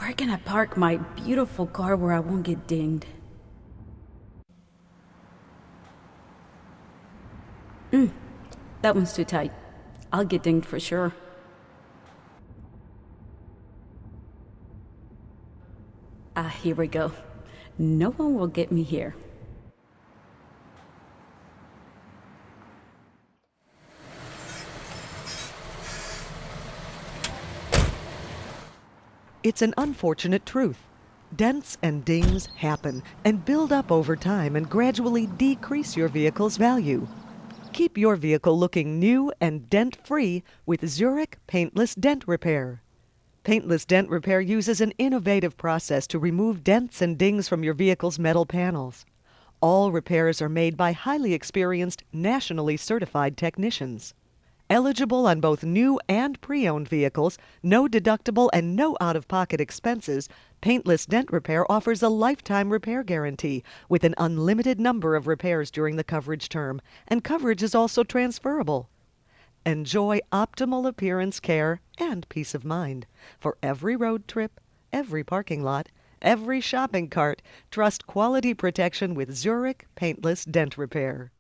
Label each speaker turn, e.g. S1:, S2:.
S1: Where can I park my beautiful car where I won't get dinged? That one's too tight. I'll get dinged for sure. Ah, here we go. No one will get me here.
S2: It's an unfortunate truth. Dents and dings happen and build up over time and gradually decrease your vehicle's value. Keep your vehicle looking new and dent-free with Zurich Paintless Dent Repair. Paintless Dent Repair uses an innovative process to remove dents and dings from your vehicle's metal panels. All repairs are made by highly experienced, nationally certified technicians. Eligible on both new and pre-owned vehicles, no deductible and no out-of-pocket expenses, Paintless Dent Repair offers a lifetime repair guarantee with an unlimited number of repairs during the coverage term, and coverage is also transferable. Enjoy optimal appearance care and peace of mind. For every road trip, every parking lot, every shopping cart, trust quality protection with Zurich Paintless Dent Repair.